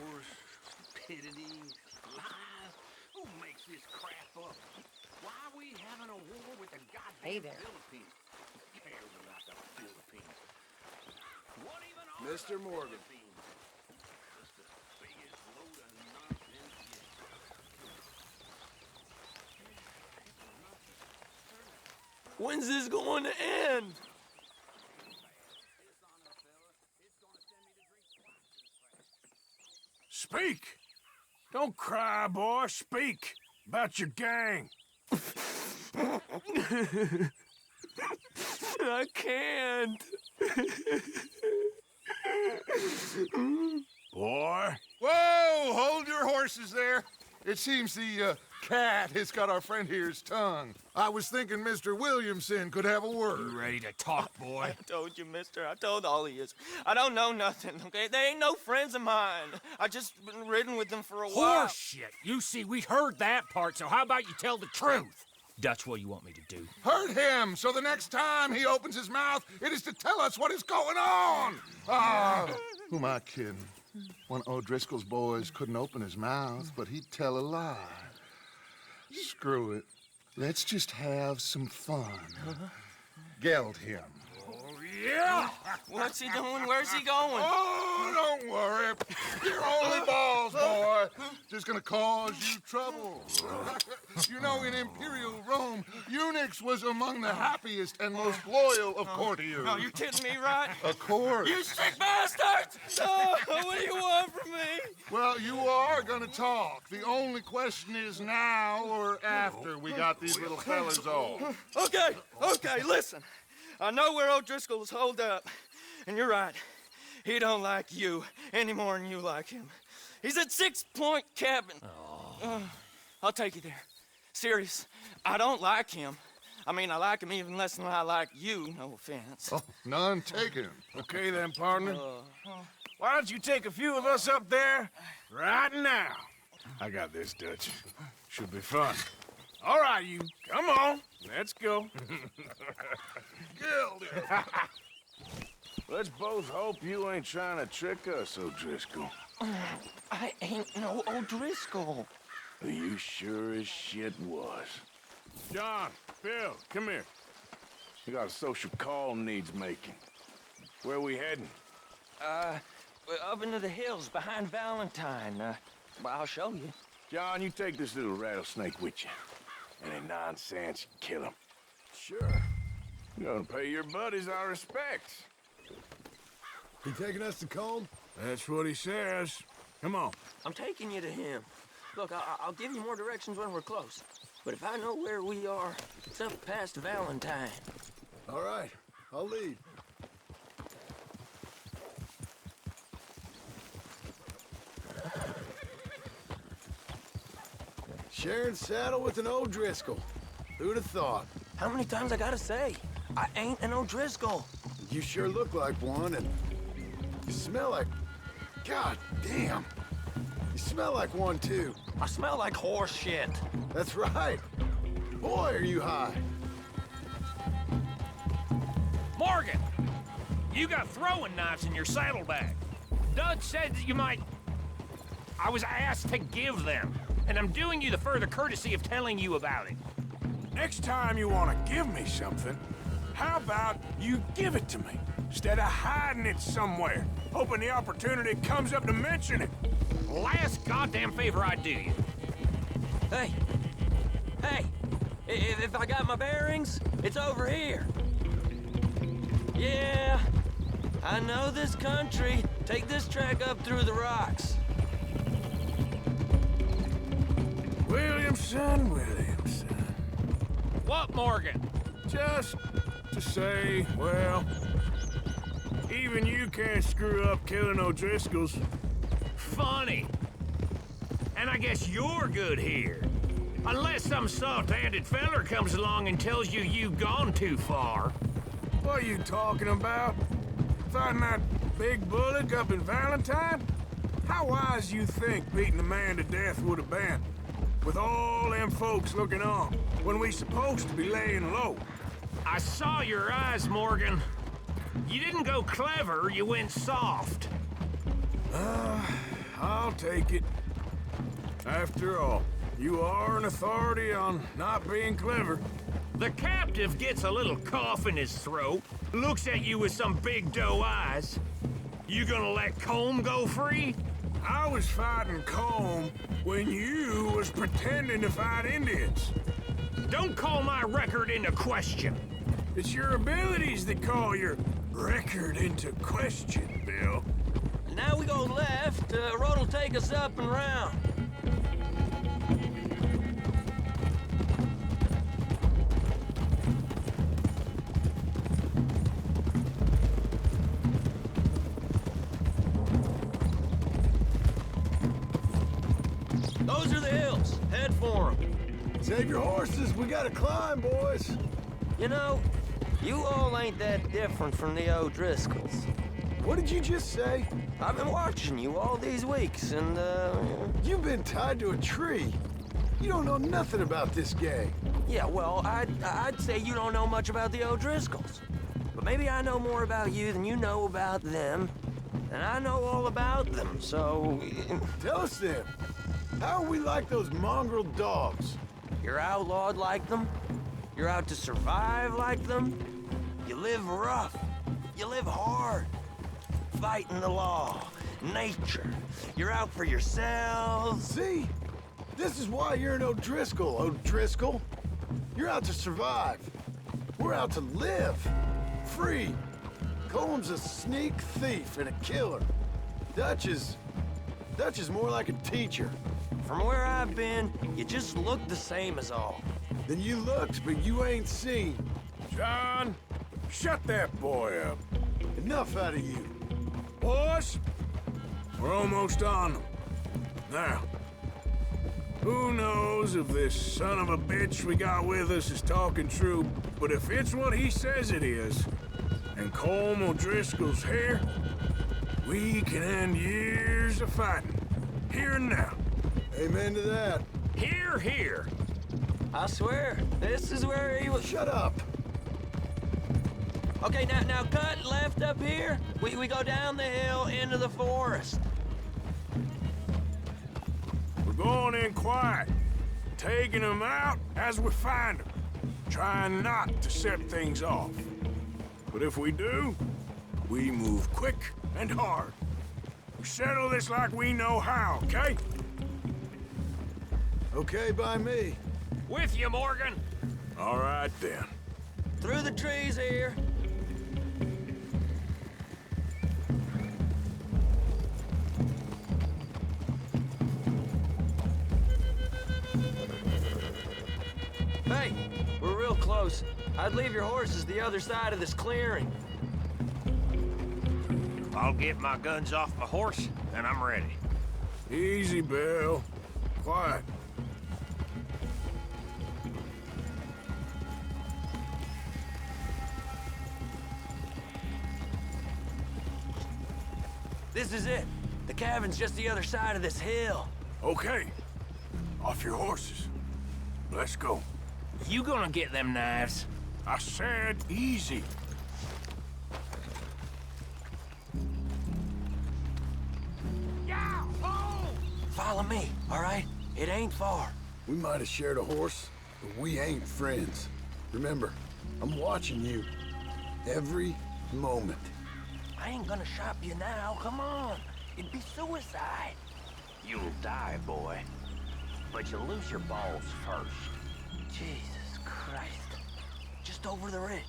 wars, stupidity, lies. Who makes this crap up? Why are we having a war with the goddamn Philippines? Who cares about the Philippines? What even are Mr. the Morgan. Philippines? Just the biggest load of nonsense yet. When's this going to end? Speak! Don't cry, boy. Speak about your gang. I can't. Boy. Whoa! Hold your horses there. It seems the cat has got our friend here's tongue. I was thinking Mr. Williamson could have a word. You ready to talk, boy? I told you, mister. I told all of you. I don't know nothing, okay? They ain't no friends of mine. I just been ridden with them for a while. Horse shit. You see, we heard that part, so how about you tell the truth? That's what you want me to do. Hurt him, so the next time he opens his mouth, it is to tell us what is going on. Ah, who am I kidding? One of O'Driscoll's boys couldn't open his mouth, but he'd tell a lie. Screw it. Let's just have some fun. Geld him. Yeah! What's he doing? Where's he going? Oh, don't worry. You're only balls, boy. Just gonna cause you trouble. You know, in Imperial Rome, eunuchs was among the happiest and most loyal of courtiers. No, you're kidding me, right? Of course. You sick bastards! Oh, what do you want from me? Well, you are gonna talk. The only question is now or after we got these little fellas off. Okay, listen. I know where O'Driscoll's holed up, and you're right. He don't like you any more than you like him. He's at 6 Point Cabin. I'll take you there. Serious, I don't like him. I mean, I like him even less than I like you, no offense. Oh, none taken. Okay then, partner. Why don't you take a few of us up there right now? I got this, Dutch. Should be fun. All right, you. Come on. Let's go. Geld him. Let's both hope you ain't trying to trick us, O'Driscoll. I ain't no O'Driscoll. You sure as shit was. John, Bill, come here. We got a social call needs making. Where we heading? Up into the hills behind Valentine. Well, I'll show you. John, you take this little rattlesnake with you. Any nonsense, kill him. Sure. You're gonna pay your buddies our respects. He taking us to Combe? That's what he says. Come on. I'm taking you to him. Look, I'll give you more directions when we're close. But if I know where we are, it's up past Valentine. All right, I'll lead. Sharing saddle with an O'Driscoll. Who'd have thought? How many times I gotta say? I ain't an O'Driscoll. You sure look like one, and you smell like... God damn. You smell like one, too. I smell like horse shit. That's right. Boy, are you high. Morgan! You got throwing knives in your saddlebag. Dutch said that you might... I was asked to give them, and I'm doing you the further courtesy of telling you about it. Next time you want to give me something, how about you give it to me, instead of hiding it somewhere, hoping the opportunity comes up to mention it? Last goddamn favor I do you. Hey! If I got my bearings, it's over here. Yeah, I know this country. Take this track up through the rocks. Williamson. What, Morgan? Just to say, well, even you can't screw up killing O'Driscolls. Funny. And I guess you're good here. Unless some soft-handed feller comes along and tells you you've gone too far. What are you talking about? Fighting that big bullock up in Valentine? How wise you think beating a man to death would have been? With all them folks looking on, when we supposed to be laying low. I saw your eyes, Morgan. You didn't go clever, you went soft. I'll take it. After all, you are an authority on not being clever. The captive gets a little cough in his throat, looks at you with some big doe eyes. You gonna let Combe go free? I was fighting Combe when you was pretending to fight Indians. Don't call my record into question. It's your abilities that call your record into question, Bill. Now we go left. Road will take us up and round. Those are the hills. Head for them. Save your horses. We gotta climb, boys. You know, you all ain't that different from the O'Driscolls. What did you just say? I've been watching you all these weeks, and, You've been tied to a tree. You don't know nothing about this gang. yeah, well, I'd say you don't know much about the O'Driscolls. But maybe I know more about you than you know about them. And I know all about them, so... Tell us then. How are we like those mongrel dogs? You're outlawed like them. You're out to survive like them. You live rough. You live hard. Fighting the law, nature. You're out for yourselves. See? This is why you're an O'Driscoll, O'Driscoll. You're out to survive. We're out to live. Free. Comb's a sneak thief and a killer. Dutch is more like a teacher. From where I've been, you just look the same as all. Then you looked, but you ain't seen. John, shut that boy up. Enough out of you. Boys, we're almost on them. Now, who knows if this son of a bitch we got with us is talking true, but if it's what he says it is, and Colm O'Driscoll's here, we can end years of fighting. Here and now. Amen to that. Here, here. I swear, this is where he was... Shut up. Okay, now cut left up here. We go down the hill into the forest. We're going in quiet, taking them out as we find them, trying not to set things off. But if we do, we move quick and hard. We settle this like we know how, okay? Okay by me. With you, Morgan. All right, then. Through the trees here. Hey, we're real close. I'd leave your horses the other side of this clearing. I'll get my guns off my horse, and I'm ready. Easy, Bill. Quiet. This is it. The cabin's just the other side of this hill. Okay. Off your horses. Let's go. You gonna get them knives? I said easy. Follow me, all right? It ain't far. We might have shared a horse, but we ain't friends. Remember, I'm watching you. Every moment. I ain't gonna shop you now, come on. It'd be suicide. You'll die, boy. But you'll lose your balls first. Jesus Christ. Just over the ridge.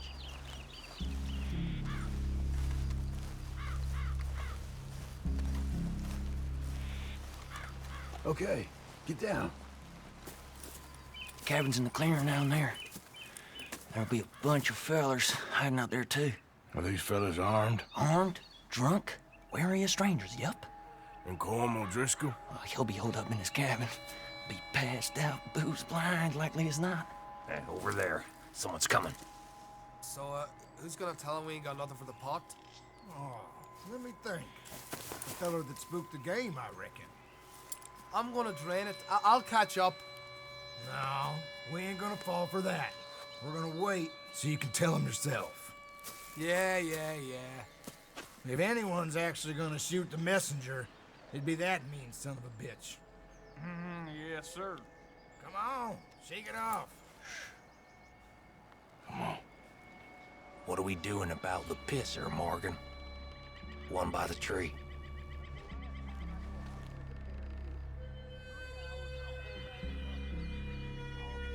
Okay, get down. Cabin's in the clearing down there. There'll be a bunch of fellers hiding out there, too. Are these fellas armed? Armed, drunk, wary of strangers, yup. And Colm O'Driscoll? He'll be holed up in his cabin. Be passed out, booze blind, likely as not. Over there. Someone's coming. So, who's gonna tell him we ain't got nothing for the pot? Oh, let me think. The feller that spooked the game, I reckon. I'm gonna drain it. I'll catch up. No, we ain't gonna fall for that. We're gonna wait so you can tell him yourself. Yeah. If anyone's actually gonna shoot the messenger, It'd be that mean son of a bitch. Yes, sir. Come on, shake it off. Come on. What are we doing about the pisser, Morgan? One by the tree.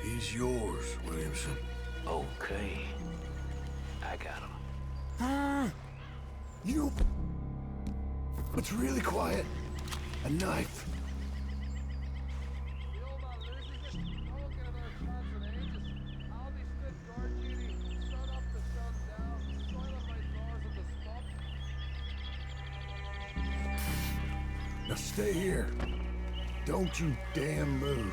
He's yours, Williamson. Okay. I got him. You... It's really quiet. A knife. Now stay here. Don't you damn move.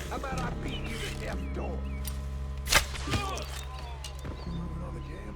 How about I beat you to death door? Moving on the cam.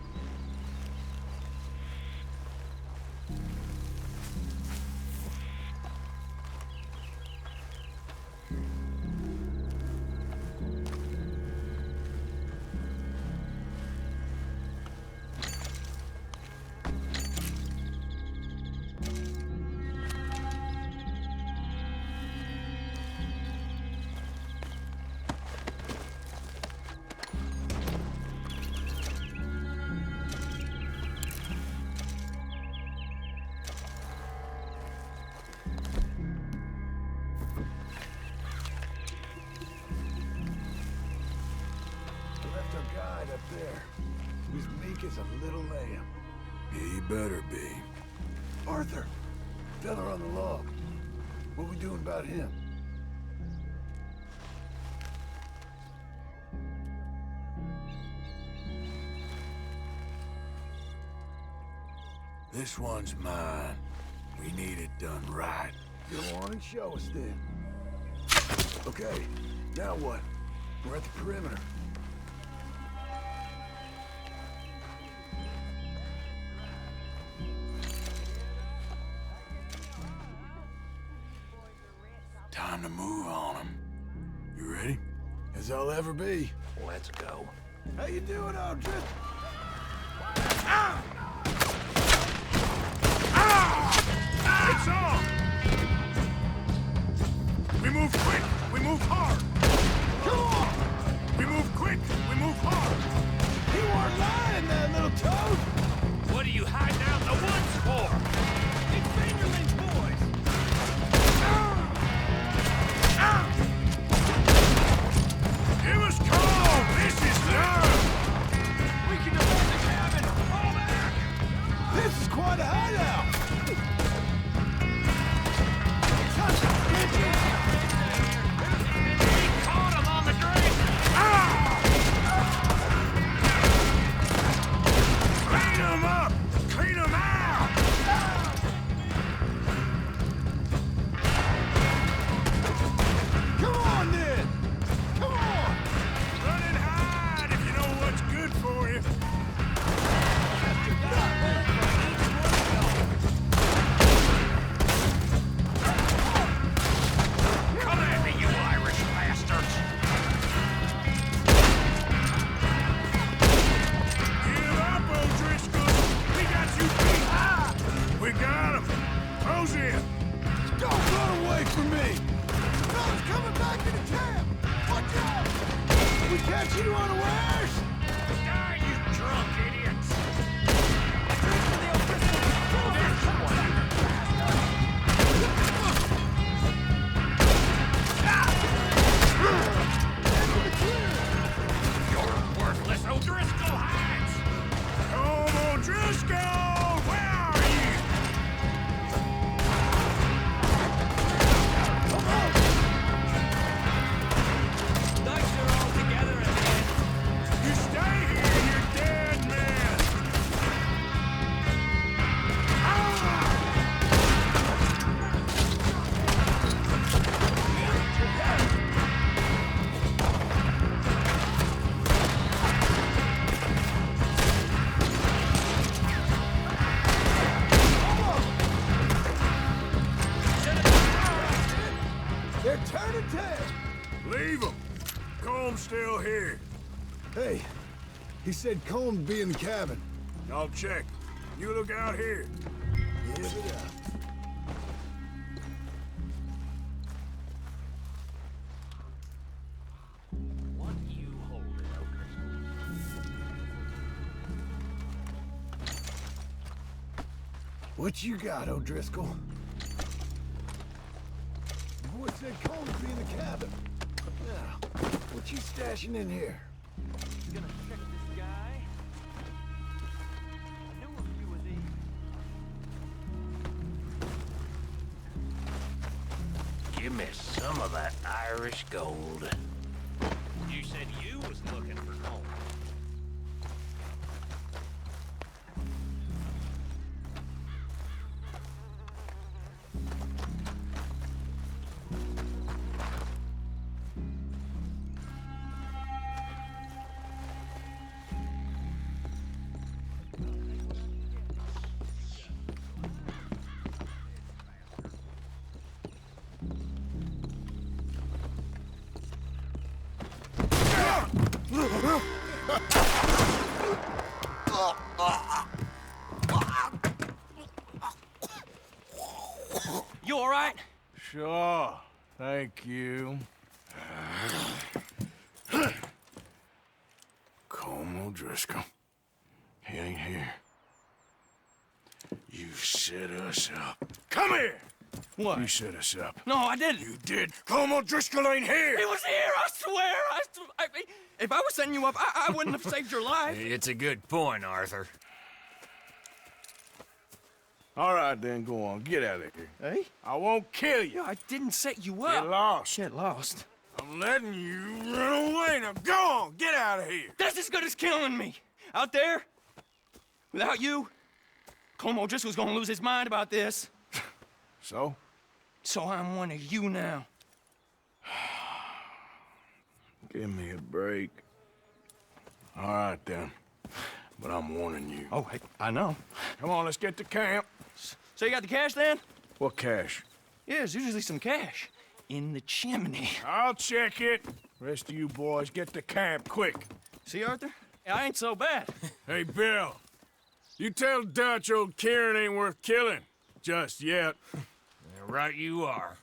Left our guide up there. He's meek as a little lamb. He better be. Arthur! Fella on the log. What we doing about him? This one's mine. We need it done right. Go on and show us then. Okay, now what? We're at the perimeter. Time to move on them. You ready? As I'll ever be. Let's go. How you doing, Aldrich? It's on! We move quick, we move hard. Come on! We move quick, we move hard. You weren't lying there, little toad! What are you hiding out in the woods for? It's Fingerling's boys! Give us call! This is done! We can defend the cabin! Fall back! This is quite a hideout! Son of bitches! We caught him on the drain! Clean them up! Clean them out! Come on, then! Come on! Run and hide if you know what's good for you. Come at me, you Irish bastards! Give up, O'Driscoll! We got you beat! We got him! Close in! Don't run away from me! Fella's coming back into camp! Watch out! We catch you unawares! Die, you drunk! okay. He said Coleman would be in the cabin. I'll check. You look out here. Give it up. What you holding, O'Driscoll? What you got, O'Driscoll? The boy said Coleman would be in the cabin. Now, what you stashing in here? Gonna check this guy. I knew a few of these. Give me some of that Irish gold. You said you was looking for gold. You all right? Sure. Thank you. Colm O'Driscoll. He ain't here. You set us up. Come here! What? You set us up. No, I didn't. You did. Colm O'Driscoll ain't here! He was here, I swear. If I was setting you up, I wouldn't have saved your life. It's a good point, Arthur. All right, then, go on. Get out of here. Hey? I won't kill you. I didn't set you up. Get lost. Get lost. I'm letting you run away. Now go on. Get out of here. That's as good as killing me. Out there, without you, Colm O'Driscoll's gonna lose his mind about this. So? So I'm one of you now. Give me a break. All right, then. But I'm warning you. Oh, hey, I know. Come on, let's get to camp. So you got the cash then? What cash? Yeah, there's usually some cash in the chimney. I'll check it. Rest of you boys, get to camp, quick. See, Arthur? I ain't so bad. Hey, Bill. You tell Dutch old Kieran ain't worth killing. Just yet. Right you are.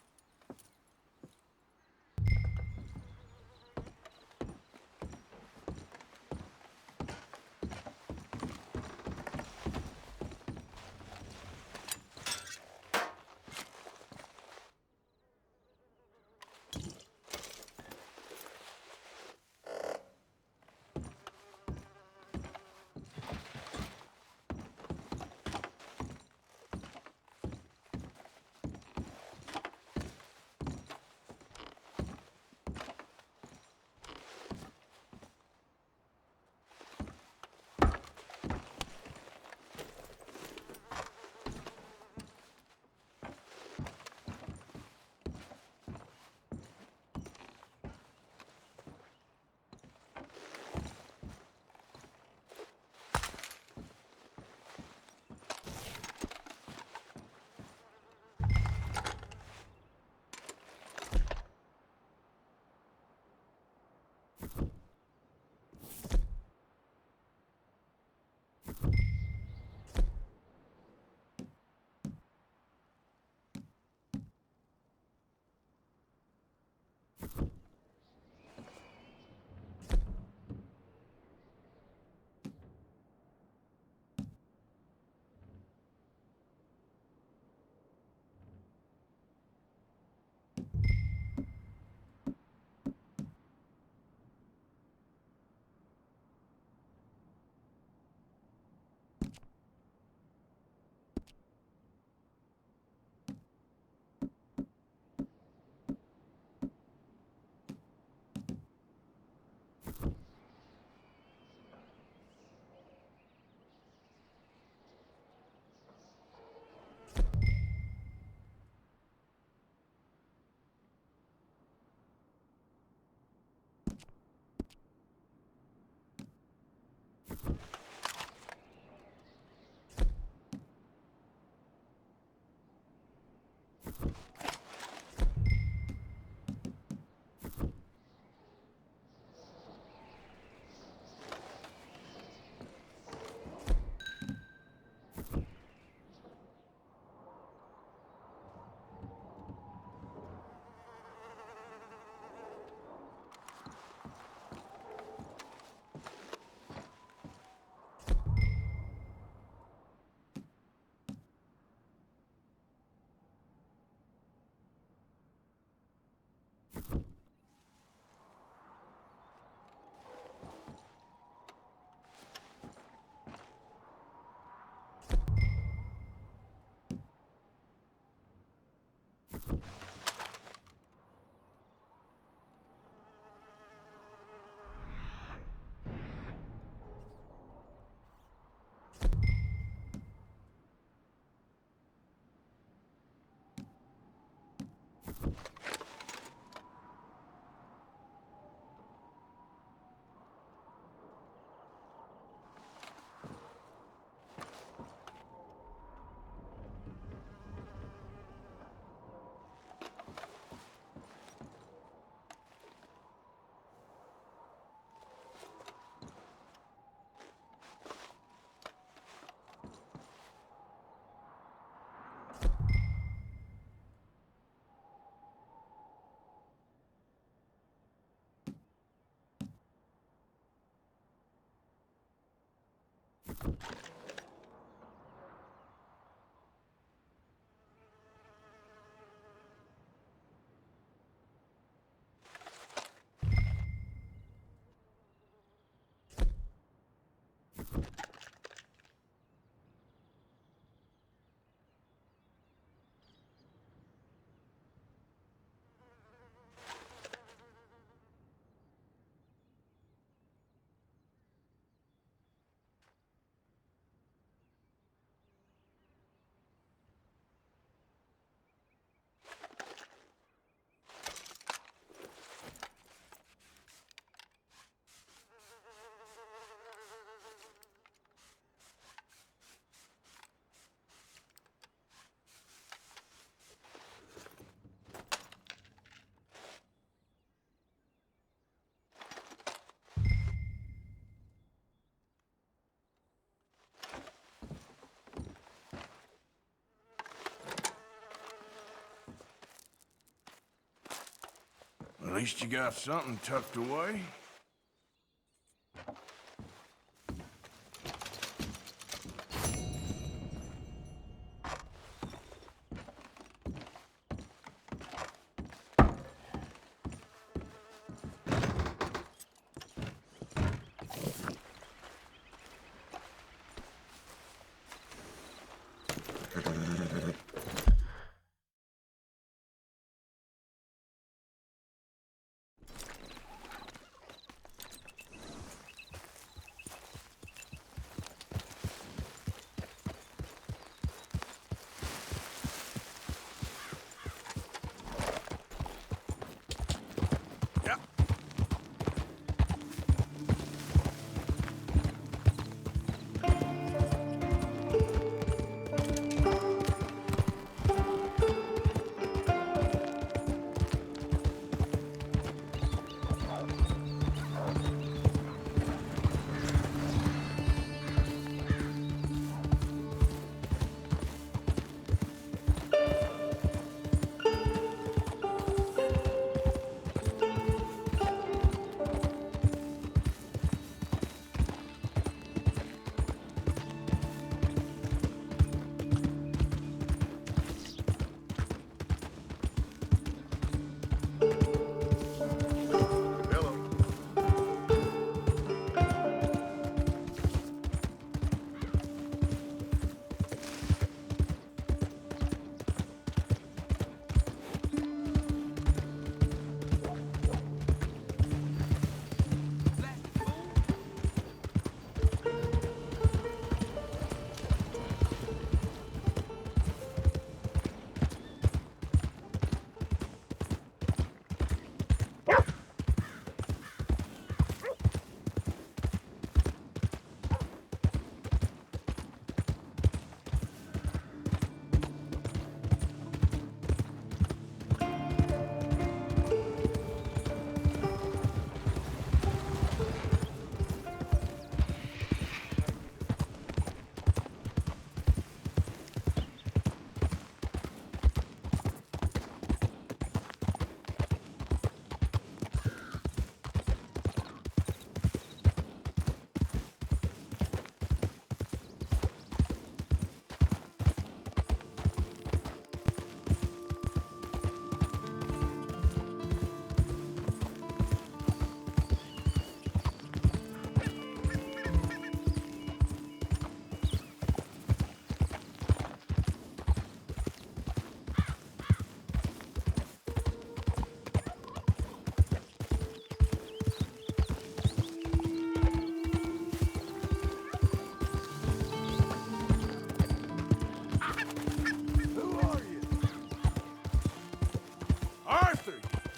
At least you got something tucked away.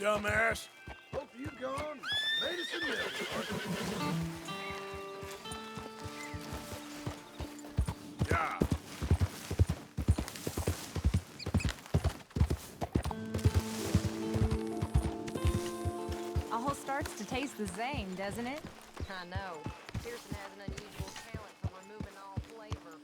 dumbass. Hope you gone. Made us a meal. Yeah. All starts to taste the same, doesn't it? I know. Pearson has an unusual talent for removing all flavor.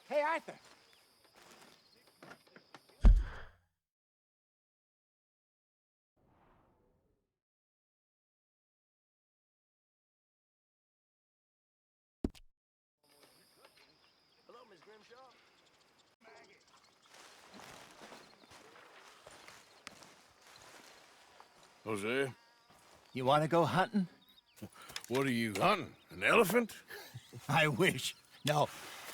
Hey, Arthur. Jose, You want to go hunting? what are you hunting? An elephant? I wish. No,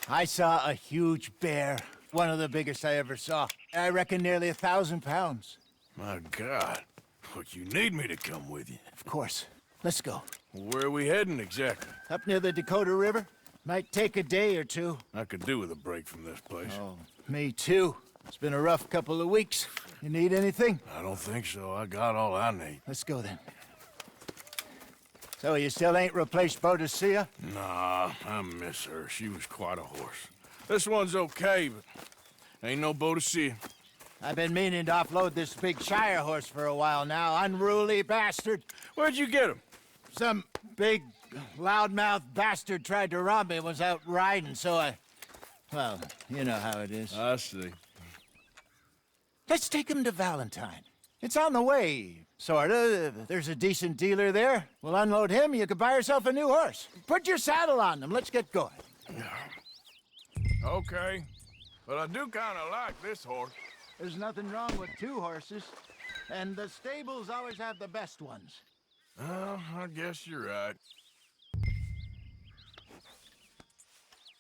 I saw a huge bear. One of the biggest I ever saw. I reckon nearly 1,000 pounds. My God. But you need me to come with you. Of course. Let's go. Where are we heading exactly? Up near the Dakota River. Might take a day or two. I could do with a break from this place. Oh, me too. It's been a rough couple of weeks. You need anything? I don't think so. I got all I need. Let's go then. So you still ain't replaced Boadicea? Nah, I miss her. She was quite a horse. This one's okay, but ain't no Boadicea. I've been meaning to offload this big Shire horse for a while now. Unruly bastard. Where'd you get him? Some big, loudmouth bastard tried to rob me and was out riding, so I... Well, you know how it is. I see. Let's take him to Valentine. It's on the way, sorta. There's a decent dealer there. We'll unload him, you can buy yourself a new horse. Put your saddle on them, let's get going. Okay, but I do kind of like this horse. There's nothing wrong with two horses, and the stables always have the best ones. Well, I guess you're right.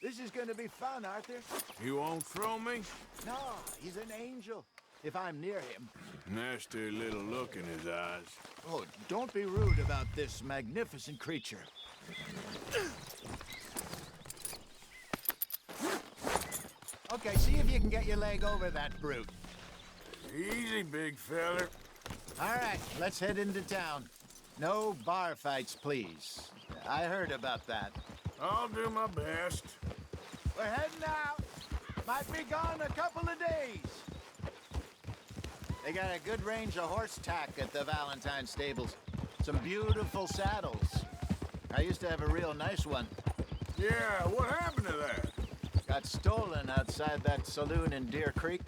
This is gonna be fun, Arthur. You won't throw me? No, he's an angel. If I'm near him. Nasty little look in his eyes. Oh, don't be rude about this magnificent creature. Okay, see if you can get your leg over that brute. Easy, big feller. All right, let's head into town. No bar fights, please. I heard about that. I'll do my best. We're heading out. Might be gone a couple of days. They got a good range of horse tack at the Valentine stables. Some beautiful saddles. I used to have a real nice one. Yeah, what happened to that? Got stolen outside that saloon in Deer Creek.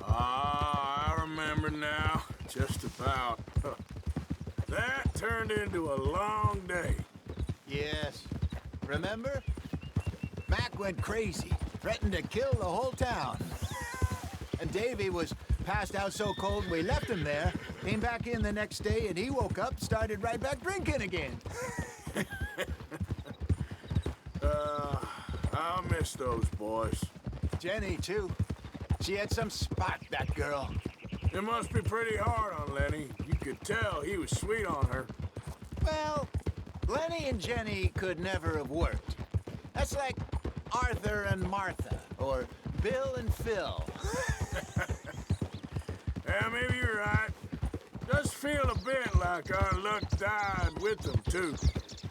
Ah, I remember now. Just about. That turned into a long day. Yes. Remember? Mac went crazy, threatened to kill the whole town. And Davy was passed out so cold we left him there, came back in the next day, and he woke up, started right back drinking again. I'll miss those boys. Jenny, too. She had some spot, that girl. It must be pretty hard on Lenny. You could tell he was sweet on her. Well, Lenny and Jenny could never have worked. That's like Arthur and Martha, or Bill and Phil. Yeah, maybe you're right. Does feel a bit like our luck died with them, too.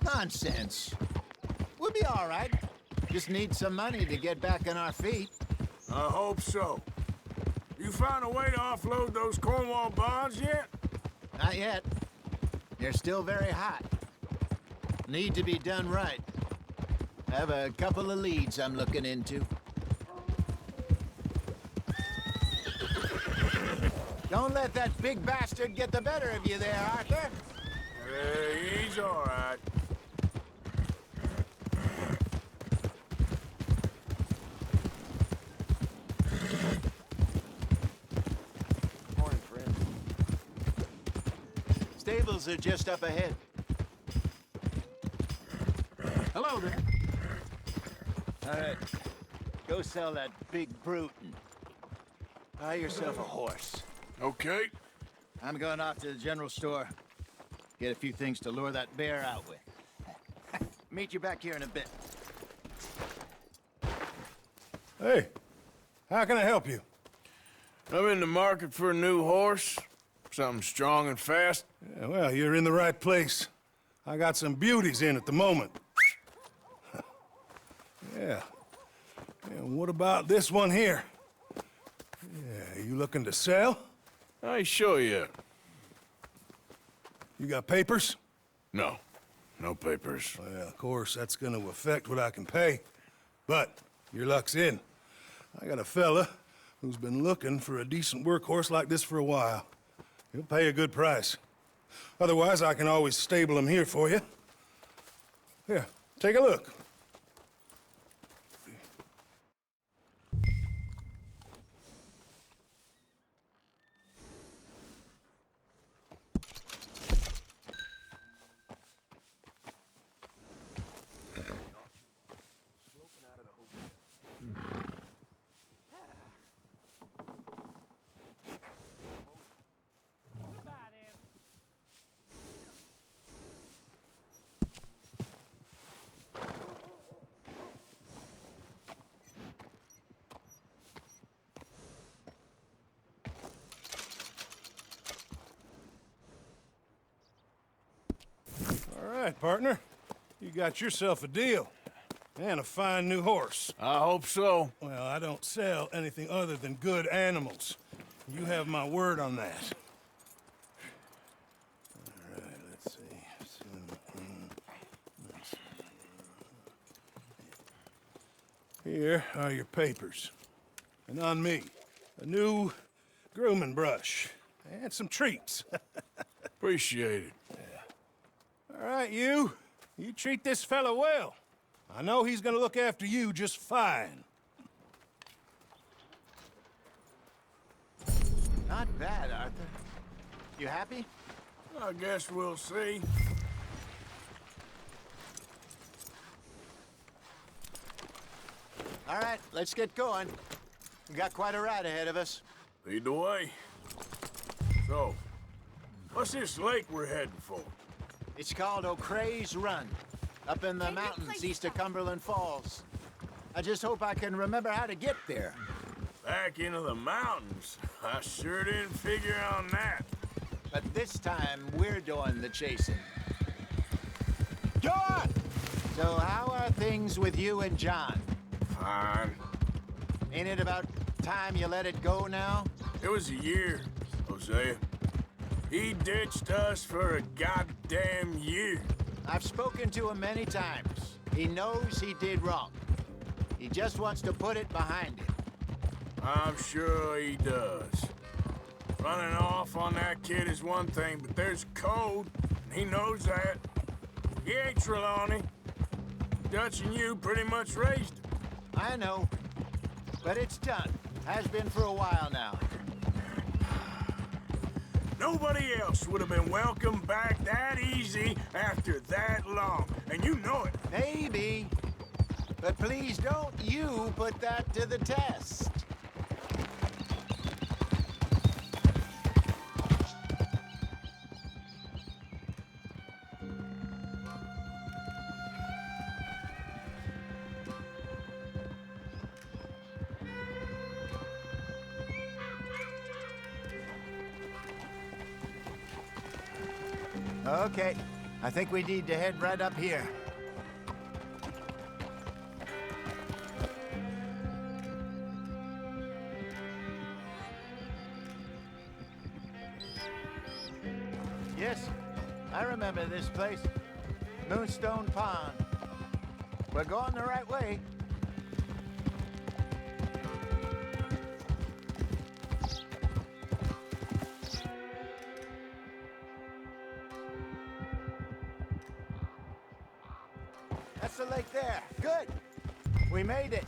Nonsense. We'll be all right. Just need some money to get back on our feet. I hope so. You found a way to offload those Cornwall bonds yet? Not yet. They're still very hot. Need to be done right. I have a couple of leads I'm looking into. Don't let that big bastard get the better of you there, Arthur. He's all right. Morning, friend. Stables are just up ahead. Hello there. All right. Go sell that big brute and buy yourself a horse. Okay. I'm going off to the general store. Get a few things to lure that bear out with. Meet you back here in a bit. Hey, how can I help you? I'm in the market for a new horse. Something strong and fast. Yeah, well, you're in the right place. I got some beauties in at the moment. Yeah. And what about this one here? Yeah, you looking to sell? I ain't sure yet. You got papers? No. No papers. Well, of course, that's gonna affect what I can pay. But your luck's in. I got a fella who's been looking for a decent workhorse like this for a while. He'll pay a good price. Otherwise, I can always stable him here for you. Here, take a look. right, partner. You got yourself a deal. And a fine new horse. I hope so. Well, I don't sell anything other than good animals. You have my word on that. All right, let's see. Here are your papers. And on me, a new grooming brush. And some treats. Appreciate it. All right, you. You treat this fella well. I know he's gonna look after you just fine. Not bad, Arthur. You happy? I guess we'll see. All right, let's get going. We got quite a ride ahead of us. Lead the way. So, what's this lake we're heading for? It's called O'Creagh's Run, up in the mountains east of Cumberland Falls. I just hope I can remember how to get there. Back into the mountains? I sure didn't figure on that. But this time, we're doing the chasing. John! So how are things with you and John? Fine. Ain't it about time you let it go now? It was a year, Hosea. He ditched us for a goddamn year. I've spoken to him many times. He knows he did wrong. He just wants to put it behind him. I'm sure he does. Running off on that kid is one thing, but there's code, and he knows that. He ain't Trelawney. Dutch and you pretty much raised him. I know, but it's done. Has been for a while now. Nobody else would have been welcomed back that easy after that long, and you know it. Maybe, but please don't you put that to the test. Okay, I think we need to head right up here. Yes, I remember this place. Moonstone Pond. We're going the right way. That's the lake there. Good. We made it.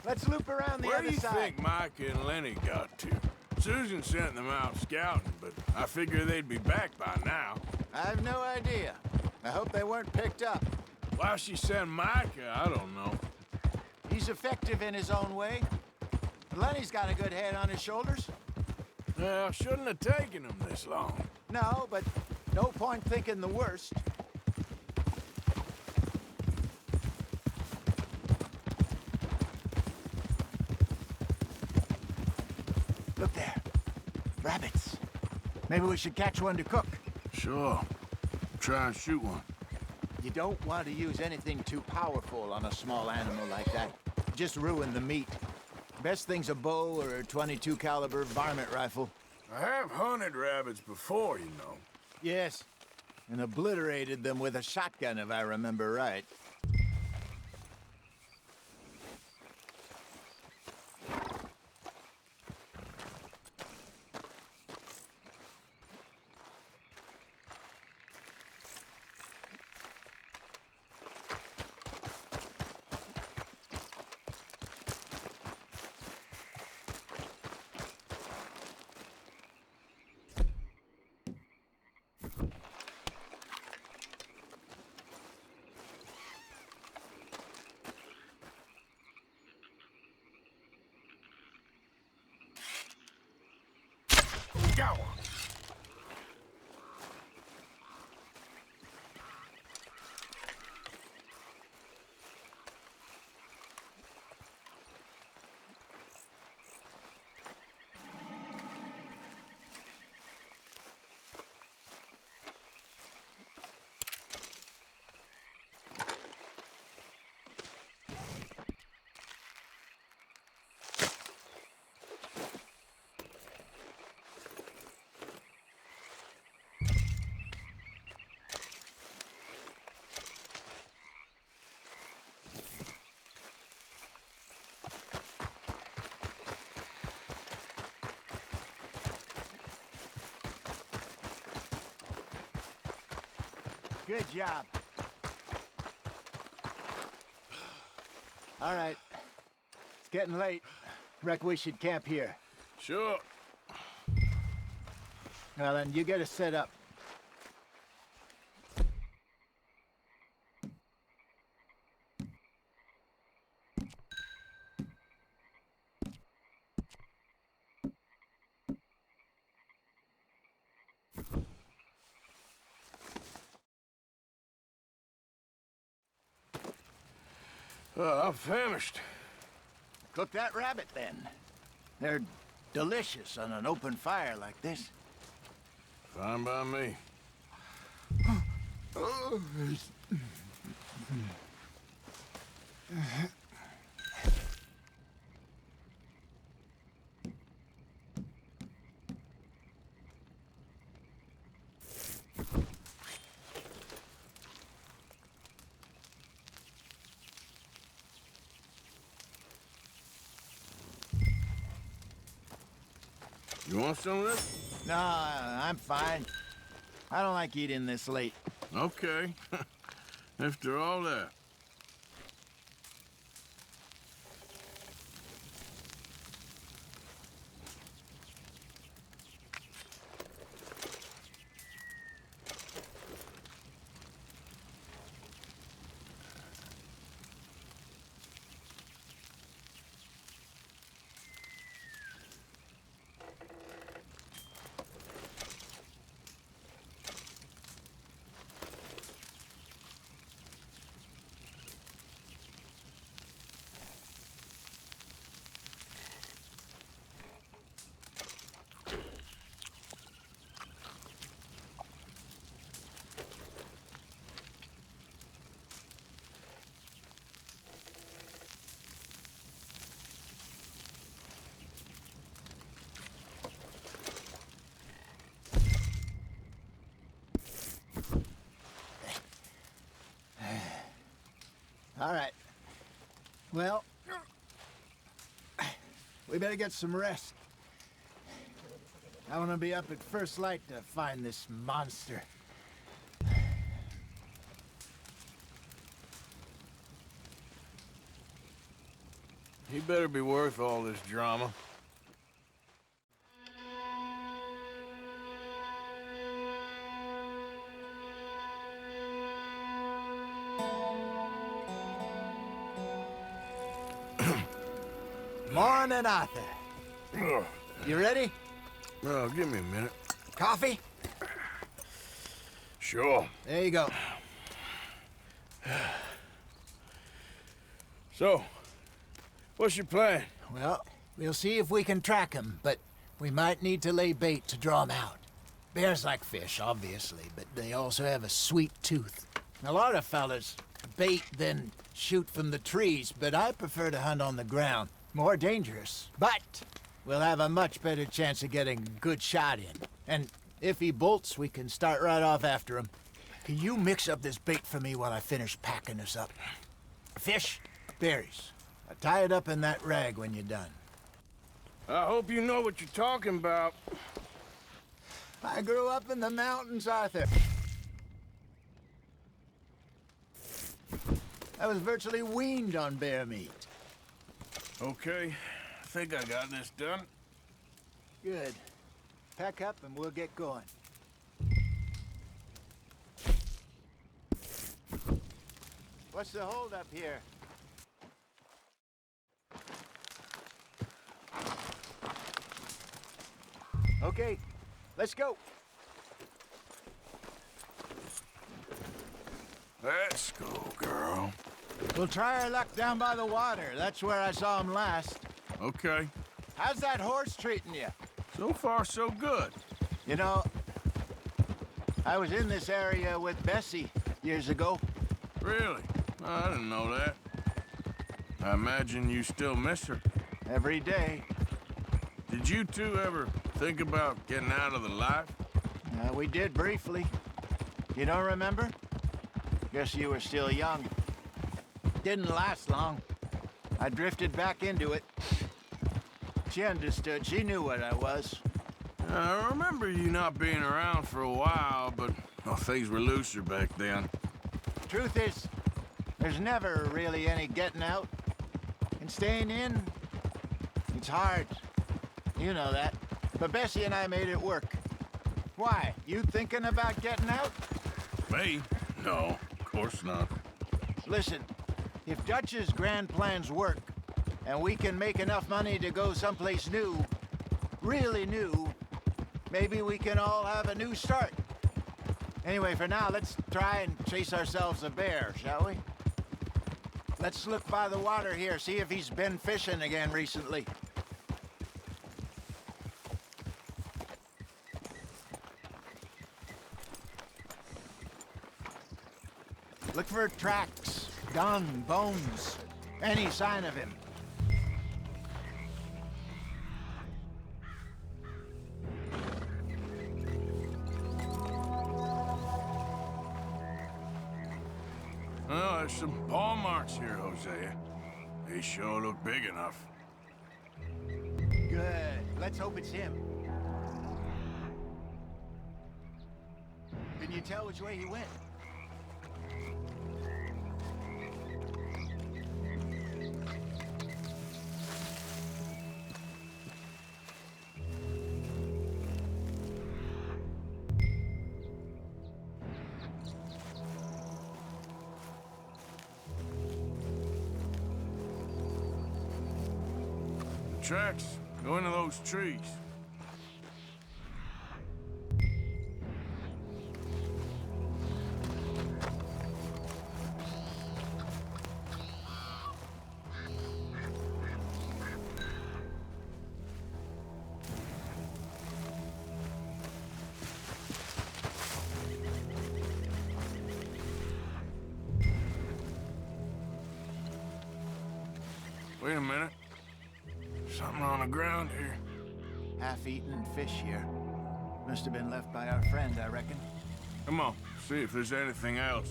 Let's loop around the Where other do you side. think Mike and Lenny got to? Susan sent them out scouting, but I figure they'd be back by now. I have no idea. I hope they weren't picked up. Why she sent Micah, I don't know. He's effective in his own way. Lenny's got a good head on his shoulders. Well, shouldn't have taken them this long. No, but no point thinking the worst. Look there. Rabbits. Maybe we should catch one to cook. Sure. Try and shoot one. You don't want to use anything too powerful on a small animal like that. Just ruin the meat. Best thing's a bow or a .22 caliber varmint rifle. I have hunted rabbits before, you know. Yes, and obliterated them with a shotgun, if I remember right. Good job. All right. It's getting late. Reckon we should camp here. Sure. Well, then, you get us set up. I'm famished. Cook that rabbit, then. They're delicious on an open fire like this. Fine by me. You want some of this? No, I'm fine. I don't like eating this late. Okay. After all that. All right. Well, we better get some rest. I want to be up at first light to find this monster. He better be worth all this drama. Morning, Arthur. You ready? Well, give me a minute. Coffee? Sure. There you go. So, what's your plan? Well, we'll see if we can track him, but we might need to lay bait to draw him out. Bears like fish, obviously, but they also have a sweet tooth. A lot of fellas bait, then shoot from the trees, but I prefer to hunt on the ground. More dangerous, but we'll have a much better chance of getting a good shot in. And if he bolts, we can start right off after him. Can you mix up this bait for me while I finish packing this up? Fish, berries. Tie it up in that rag when you're done. I hope you know what you're talking about. I grew up in the mountains, Arthur. I was virtually weaned on bear meat. Okay, I think I got this done. Good. Pack up and we'll get going. What's the holdup here? Okay, let's go. Let's go, girl. We'll try our luck down by the water. That's where I saw him last. Okay. How's that horse treating you? So far, so good. You know, I was in this area with Bessie years ago. Really? I didn't know that. I imagine you still miss her. Every day. Did you two ever think about getting out of the life? We did briefly. You don't remember? Guess you were still young. Didn't last long. I drifted back into it. She understood. She knew what I was. I remember you not being around for a while, but Well, things were looser back then. Truth is, there's never really any getting out. And staying in, it's hard. You know that. But Bessie and I made it work. Why? You thinking about getting out? Me? No, of course not. Listen, if Dutch's grand plans work, and we can make enough money to go someplace new, really new, maybe we can all have a new start. Anyway, for now, let's try and chase ourselves a bear, shall we? Let's look by the water here, see if he's been fishing again recently. Look for tracks, dung, bones, any sign of him. Well, there's some paw marks here, Hosea. They sure look big enough. Good. Let's hope it's him. Can you tell which way he went? Tracks go into those trees. Wait a minute. Something on the ground here. Half-eaten fish here. Must have been left by our friend, I reckon. Come on, see if there's anything else.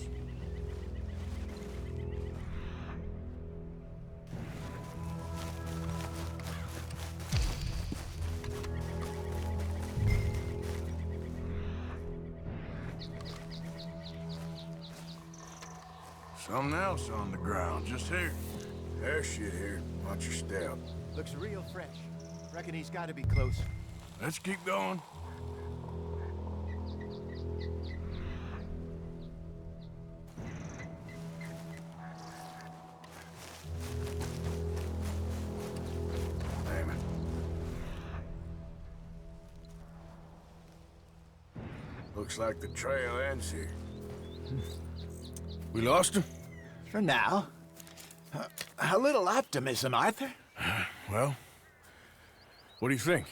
Something else on the ground, just here. There's shit here. Watch your step. Looks real fresh. Reckon he's got to be close. Let's keep going. Damn it. Looks like the trail ends here. We lost him? For now. A little optimism, Arthur. Well, what do you think?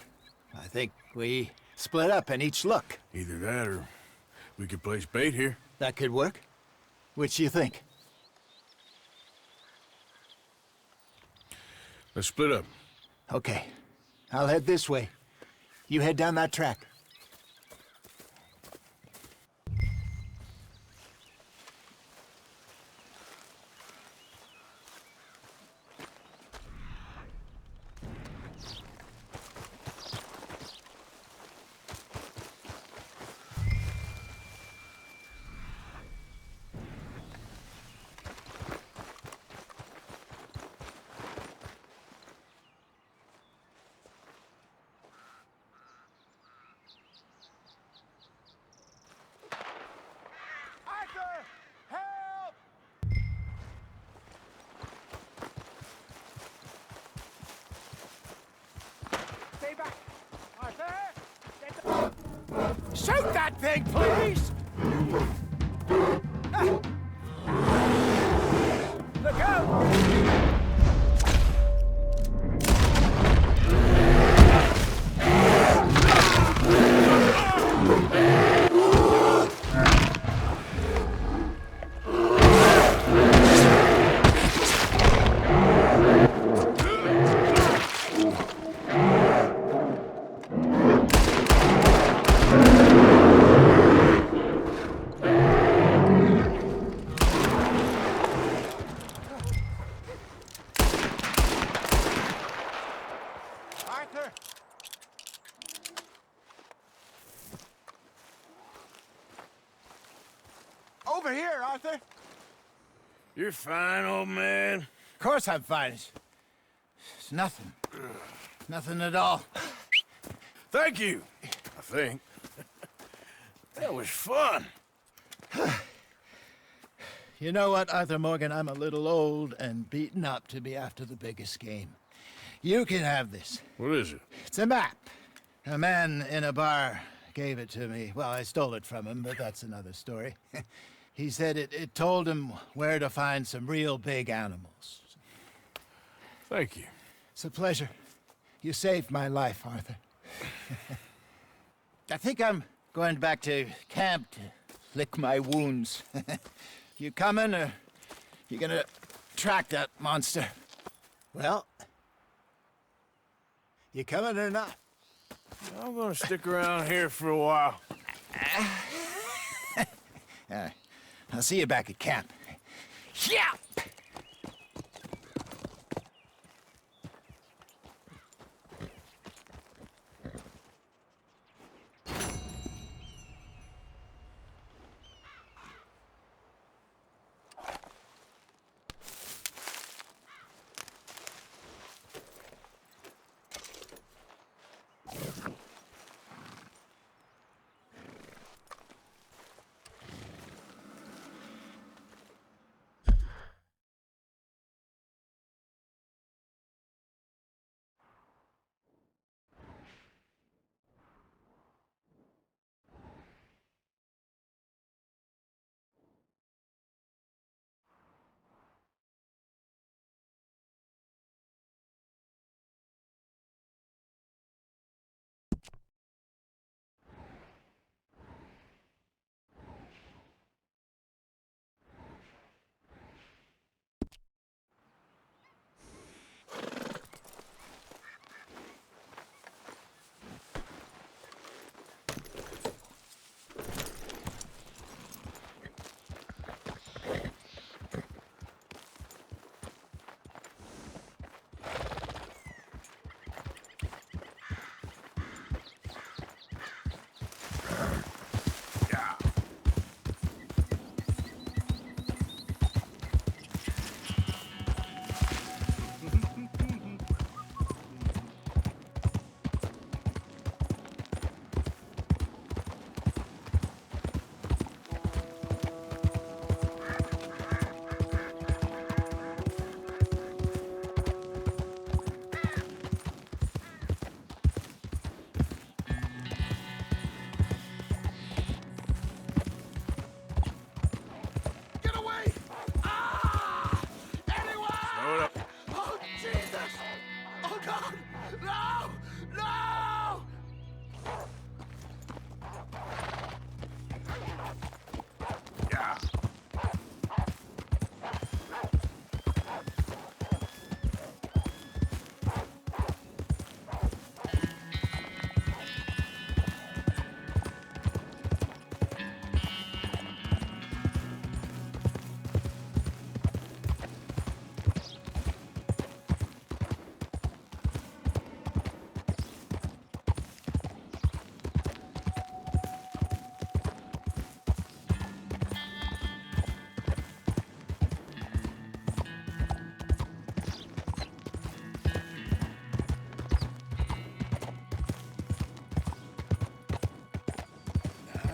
I think we split up and each look. Either that or we could place bait here. That could work. Which do you think? Let's split up. Okay. I'll head this way. You head down that track. Shoot that thing, please! Look out! over here, Arthur. You're fine, old man. Of course I'm fine. It's nothing. Nothing at all. Thank you, I think. That was fun. You know what, Arthur Morgan? I'm a little old and beaten up to be after the biggest game. You can have this. What is it? It's a map. A man in a bar gave it to me. Well, I stole it from him, but that's another story. He said it told him where to find some real big animals. Thank you. It's a pleasure. You saved my life, Arthur. I think I'm going back to camp to lick my wounds. You coming, or you gonna track that monster? Well, you coming or not? I'm gonna stick around here for a while. All right. I'll see you back at camp. Yeah!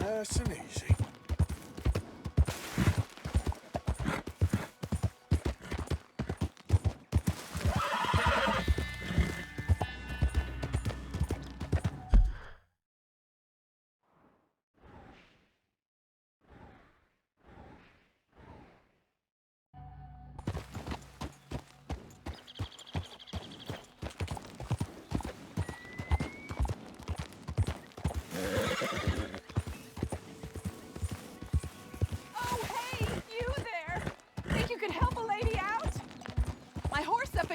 Nice and easy.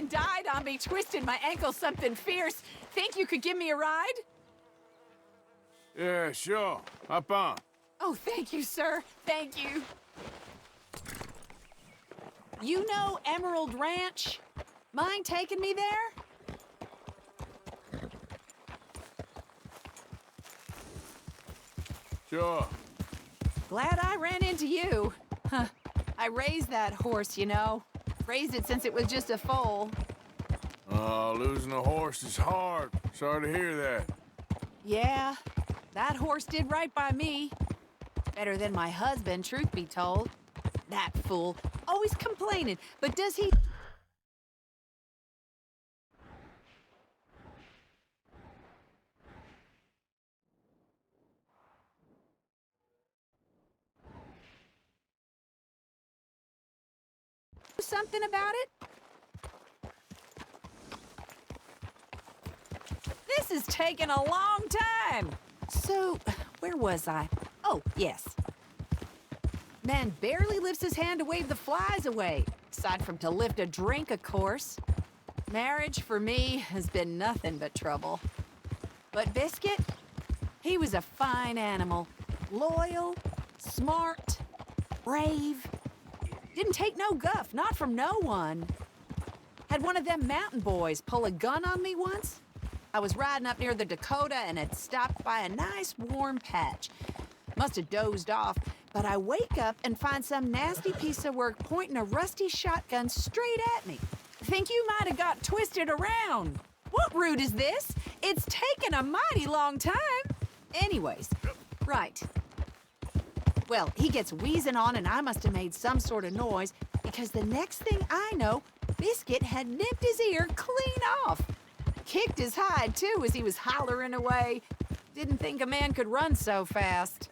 Died on me, twisted my ankle something fierce. Think you could give me a ride? Yeah, sure. Hop on. Oh, thank you, sir. Thank you. You know Emerald Ranch? Mind taking me there? Sure. Glad I ran into you. I raised that horse, you know. Raised it since it was just a foal. Oh, losing a horse is hard. Sorry to hear that. Yeah, that horse did right by me. Better than my husband, truth be told. That fool, always complaining, but does he... do something about it? This is taking a long time. So, where was I? Oh, yes. Man barely lifts his hand to wave the flies away. Aside from to lift a drink, of course. Marriage, for me, has been nothing but trouble. But Biscuit, he was a fine animal. Loyal, smart, brave. Didn't take no guff, not from no one. Had one of them mountain boys pull a gun on me once. I was riding up near the Dakota and had stopped by a nice warm patch. Must have dozed off, but I wake up and find some nasty piece of work pointing a rusty shotgun straight at me. Think you might have got twisted around. What route is this? It's taken a mighty long time. Anyways, right. Well, he gets wheezing on and I must have made some sort of noise because the next thing I know, Biscuit had nipped his ear clean off. Kicked his hide, too, as he was hollering away. Didn't think a man could run so fast.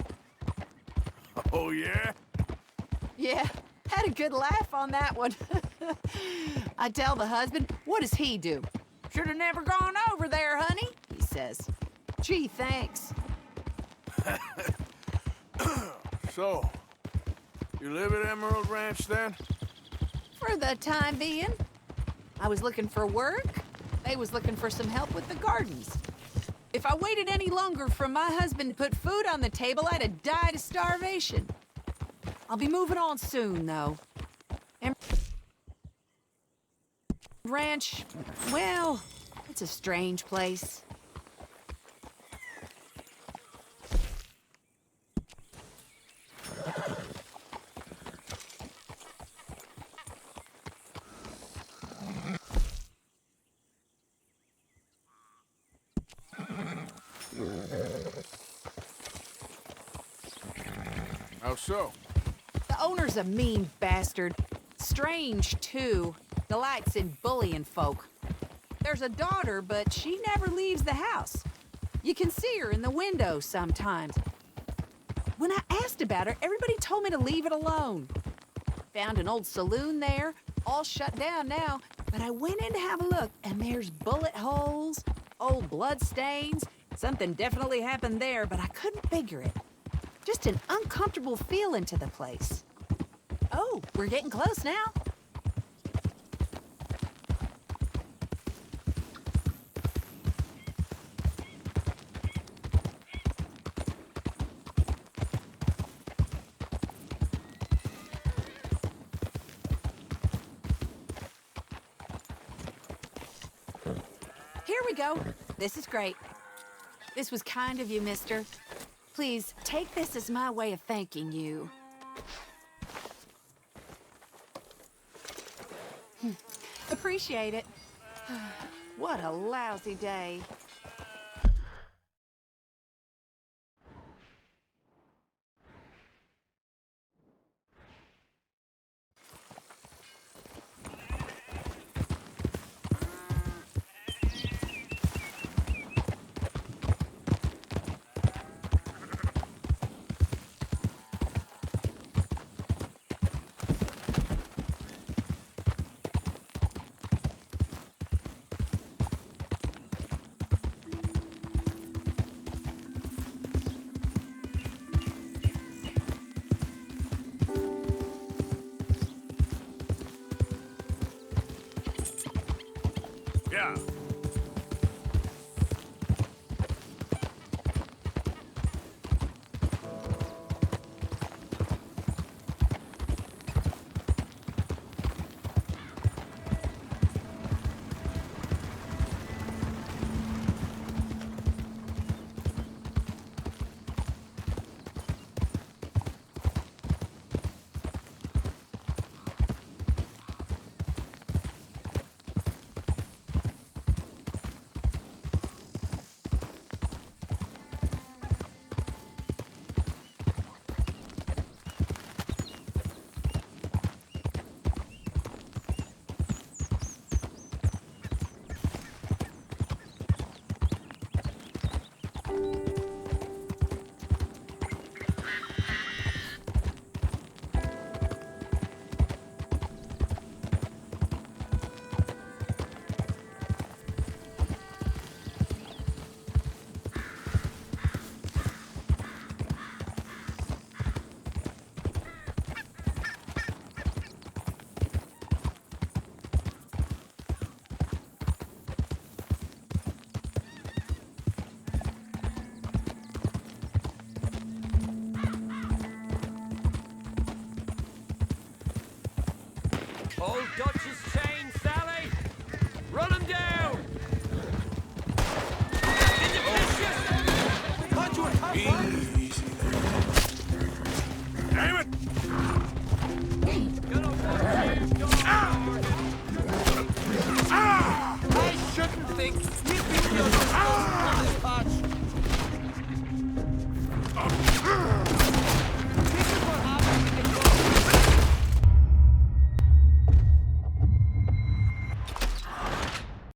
Oh, yeah? Yeah, had a good laugh on that one. I tell the husband, what does he do? Should have never gone over there, honey, he says. Gee, thanks. So, you live at Emerald Ranch, then? For the time being. I was looking for work. They was looking for some help with the gardens. If I waited any longer for my husband to put food on the table, I'd have died of starvation. I'll be moving on soon, though. And ranch, well, it's a strange place. How so? The owner's a mean bastard. Strange, too. Delights in bullying folk. There's a daughter, but she never leaves the house. You can see her in the window sometimes. When I asked about her, everybody told me to leave it alone. Found an old saloon there, all shut down now, but I went in to have a look, and there's bullet holes, old blood stains. Something definitely happened there, but I couldn't figure it. Just an uncomfortable feeling to the place. Oh, we're getting close now. Here we go. This is great. This was kind of you, mister. Please, take this as my way of thanking you. Appreciate it. What a lousy day. Yeah. Old Dutch's chain, Sally! Run him down! Did you miss you? Thought you were tough, Easy there. Damn it! Gonna watch you die, Morgan. I shouldn't think you'd be the